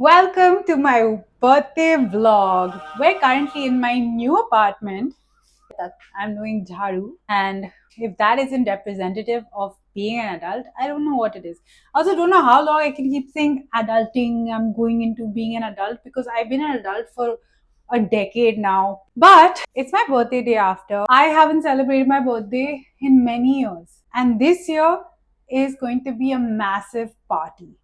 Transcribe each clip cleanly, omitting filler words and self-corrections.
Welcome to my birthday vlog. We're currently in my new apartment that I'm doing jharu, and if that isn't representative of being an adult, I don't know what it is. I also don't know how long I can keep saying adulting. I'm going into being an adult because I've been an adult for a decade now. But it's my birthday day after. I haven't celebrated my birthday in many years, and this year is going to be a massive party.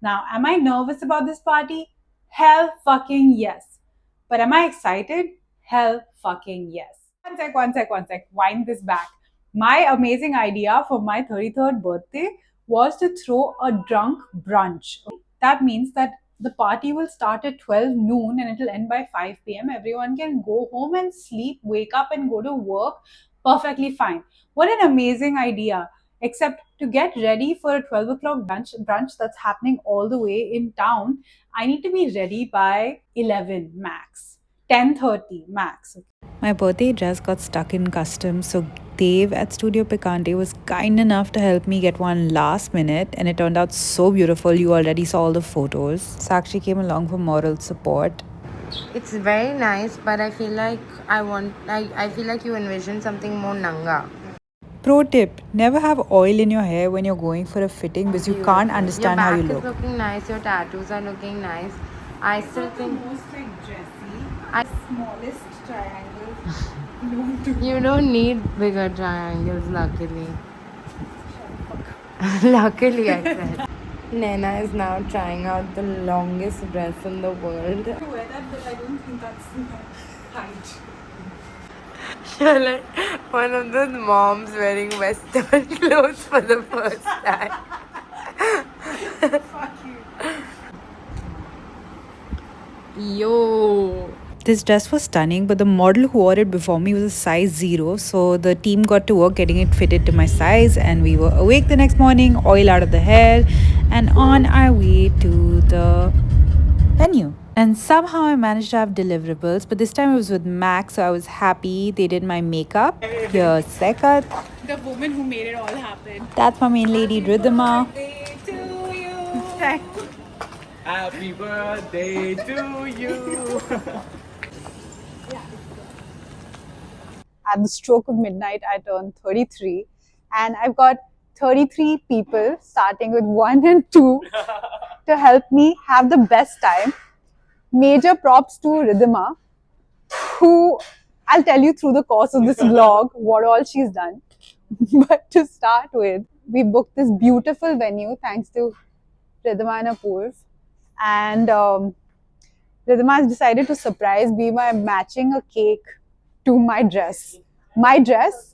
Now, am I nervous about this party? Hell fucking yes. But am I excited? Hell fucking yes. One sec. Wind this back. My amazing idea for my 33rd birthday was to throw a drunk brunch. That means that the party will start at 12 noon and it'll end by 5 p.m. Everyone can go home and sleep, wake up and go to work perfectly fine. What an amazing idea. Except to get ready for a 12 o'clock brunch that's happening all the way in town, I need to be ready by 11 max, 10:30 max. My birthday dress got stuck in customs, so Dave at Studio Picante was kind enough to help me get one last minute, and it turned out so beautiful. You already saw all the photos. Sakshi came along for moral support. It's very nice, but I feel like I feel like you envision something more nanga. Pro tip: never have oil in your hair when you're going for a fitting because you can't understand how you Your back look. is looking nice, your tattoos are looking nice. I still think Most like dressy, I smallest triangle known to you don't need bigger triangles, luckily. Luckily, I said. Nena is now trying out the longest dress in the world. wear that, but I don't think that's my height. You're like one of those moms wearing Western clothes for the first time. Fuck you. Yo. This dress was stunning, but the model who wore it before me was a size 0, so the team got to work getting it fitted to my size, and we were awake the next morning, oil out of the hair, and on our way to the venue. And somehow I managed to have deliverables, but this time it was with Max, so I was happy. They did my makeup. Here's Sekat. The woman who made it all happen. That's my main lady, Ridhima. Birthday to you. Happy birthday to you. At the stroke of midnight, I turned 33, and I've got 33 people, starting with 1 and 2, to help me have the best time. Major props to Ridhima, who I'll tell you through the course of this vlog what all she's done. But to start with, we booked this beautiful venue thanks to Ridhima and Apoorv. And Ridhima has decided to surprise me by matching a cake to my dress. My dress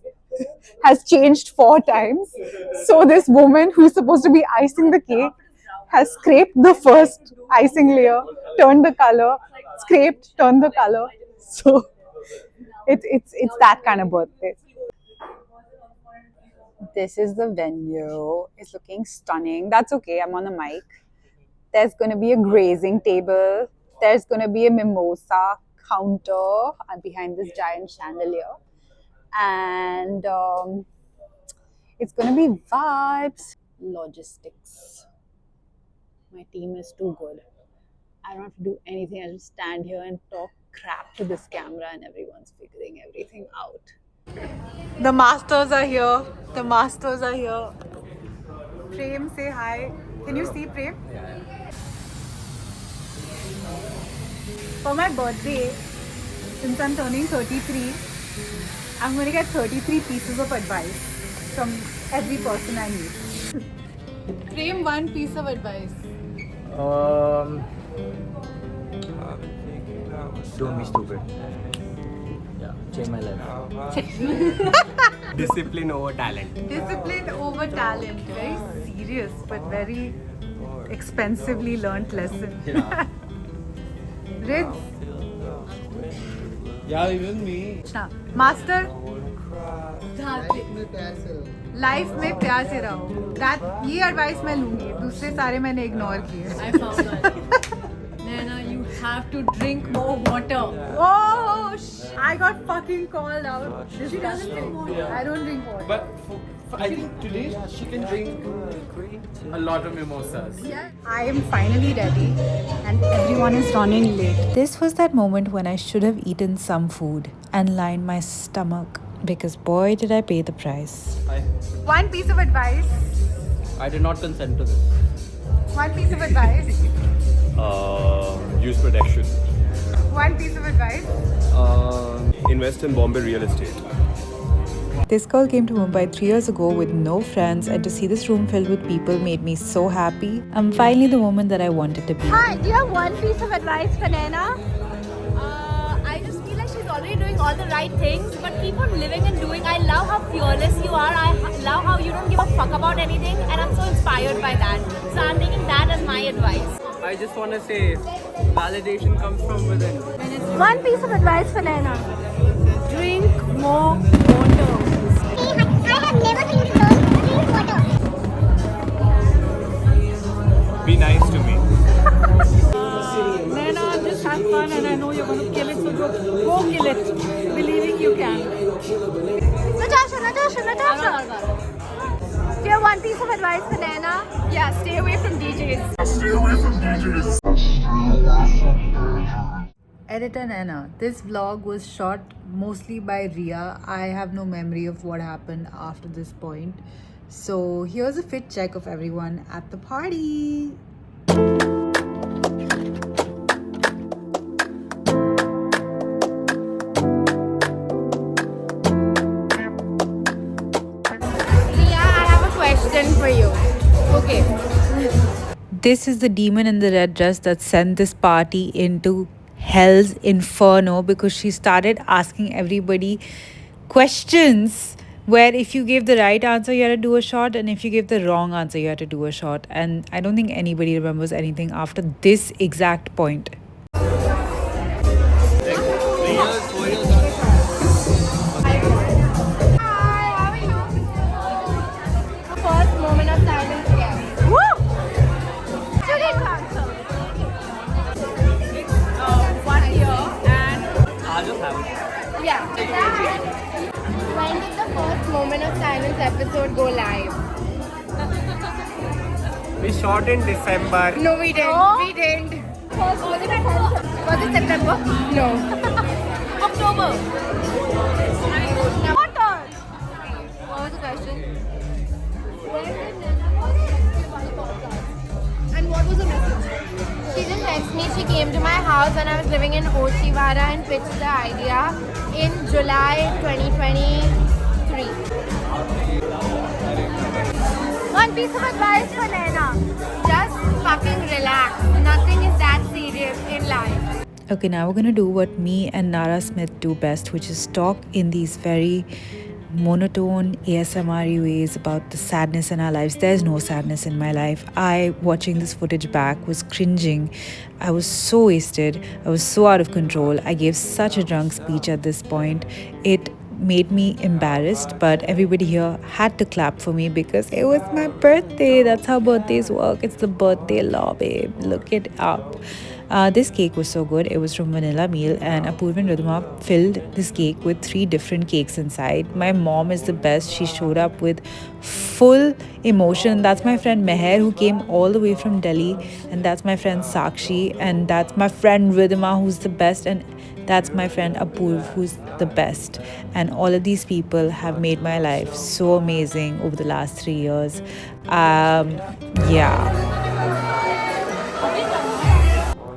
has changed 4 times. So this woman who's supposed to be icing the cake has scraped the first icing layer, turned the color, scraped, turned the color. So it's that kind of birthday. This is the venue. It's looking stunning. That's okay. I'm on a mic. There's going to be a grazing table. There's going to be a mimosa counter behind this giant chandelier. And it's going to be vibes. Logistics. My team is too good. I don't have to do anything. I just stand here and talk crap to this camera and everyone's figuring everything out. The masters are here. The masters are here. Prem, say hi. Can you see Prem? For my birthday, since I'm turning 33, I'm going to get 33 pieces of advice from every person I meet. Prem, one piece of advice. Don't be stupid. Yeah, change my life. Discipline over talent. Discipline over talent. Very serious but very expensively learnt lesson. Yeah. Rids, Yeah, even me. Master life में प्यार से रहो. That ये advice मैं लूंगी. दूसरे सारे मैंने इग्नोर किए. I found that. Nana, you have to drink more water. Oh, I got fucking called out. She doesn't drink water. I don't drink water. But I think today she can drink a lot of mimosas. I am finally ready and everyone is running late. This was that moment when I should have eaten some food and lined my stomach because boy did I pay the price. One piece of advice. I did not consent to this. One piece of advice. Use protection. One piece of advice. Invest in Bombay real estate. This girl came to Mumbai 3 years ago with no friends, and to see this room filled with people made me so happy. I'm finally the woman that I wanted to be. Hi, do you have one piece of advice for Naina? I just feel like she's already doing all the right things, but keep on living and doing. I love how fearless you are. I love how you don't give a fuck about anything, and I'm so inspired by that. So I'm taking that as my advice. I just want to say, validation comes from within. One piece of advice for Naina. Drink more water. I have never been to learn to drink water. Be nice to me. Naina, just have fun, and I know you're going to kill it, so go kill it. Believing you can. Natasha. Do you have one piece of advice for Naina? Yeah, stay away from DJs. Editor Nana, this vlog was shot mostly by Ria. I have no memory of what happened after this point. So here's a fit check of everyone at the party. Ria, I have a question for you. Okay. This is the demon in the red dress that sent this party into hell's inferno because she started asking everybody questions where if you gave the right answer you had to do a shot, and if you gave the wrong answer you had to do a shot, and I don't think anybody remembers anything after this exact point. First moment of silence again. Student council. 1 year and I'll just have it. Yeah. When did the first moment of silence episode go live? We shot in December. No, we didn't. No. We didn't. Was Was it September? No. October. Water. What was the question? And what was the message? She didn't text me. She came to my house when I was living in Oshiwara and pitched the idea in July 2023. One piece of advice for Naina. Just fucking relax. Nothing is that serious in life. Okay, now we're gonna do what me and Nara Smith do best, which is talk in these very monotone ASMR ways about the sadness in our lives. There's no sadness in my life. I, watching this footage back, was cringing. I was so wasted. I was so out of control. I gave such a drunk speech at this point. It made me embarrassed, but everybody here had to clap for me because it was my birthday. That's how birthdays work. It's the birthday law, babe. Look it up. This cake was so good. It was from Vanilla Meal, and Apoorv and Ridhima filled this cake with 3 different cakes inside. My mom is the best. She showed up with full emotion. That's my friend Meher, who came all the way from Delhi, and that's my friend Sakshi, and that's my friend Ridhima, who's the best, and that's my friend Apoorv, who's the best. And all of these people have made my life so amazing over the last 3 years. Yeah.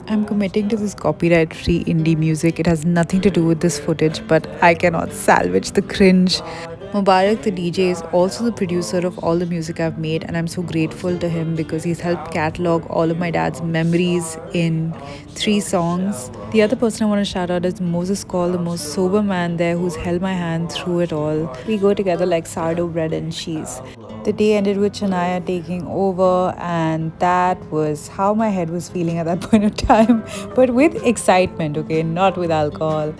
I'm committing to this copyright-free indie music. It has nothing to do with this footage, but I cannot salvage the cringe. Mubarak, the DJ, is also the producer of all the music I've made, and I'm so grateful to him because he's helped catalog all of my dad's memories in 3 songs. The other person I want to shout out is Moses Call, the most sober man there who's held my hand through it all. We go together like sourdough bread and cheese. The day ended with Shania taking over, and that was how my head was feeling at that point of time, but with excitement, okay, not with alcohol.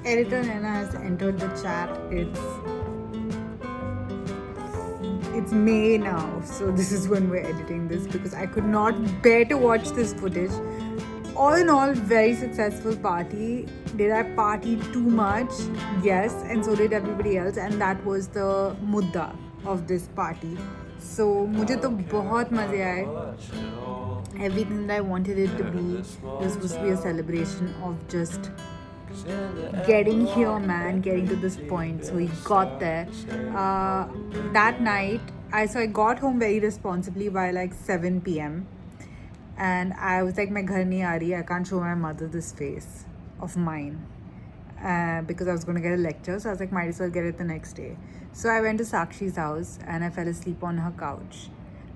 Editor Nana has entered the chat. It's it's May now, so this is when we're editing this because I could not bear to watch this footage. All in all, very successful party. Did I party too much? Yes, and so did everybody else, and that was the mudda of this party. So मुझे तो बहुत मज़े आए. Everything that I wanted it to be. It was supposed to be a celebration of just getting here, man, getting to this point. So we got there. That night, I got home very responsibly by like 7 p.m. And I was like, मैं घर नहीं आ रही. I can't show my mother this face of mine. Because I was going to get a lecture. So I was like, might as well get it the next day. So I went to Sakshi's house and I fell asleep on her couch.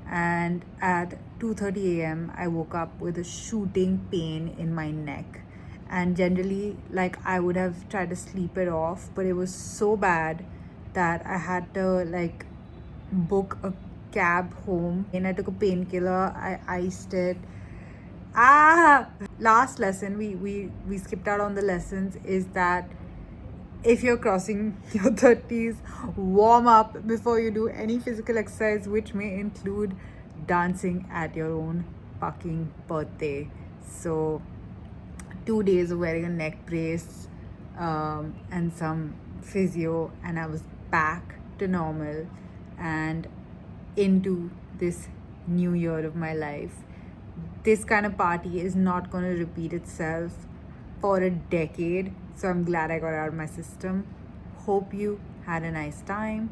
And at 2:30 a.m., I woke up with a shooting pain in my neck. And generally, like, I would have tried to sleep it off, but it was so bad that I had to, like, book a cab home. And I took a painkiller, I iced it. Last lesson, we skipped out on the lessons, is that if you're crossing your 30s, warm up before you do any physical exercise, which may include dancing at your own fucking birthday. So 2 days of wearing a neck brace and some physio, and I was back to normal and into this new year of my life. This kind of party is not going to repeat itself for a decade, so I'm glad I got it out of my system. Hope you had a nice time.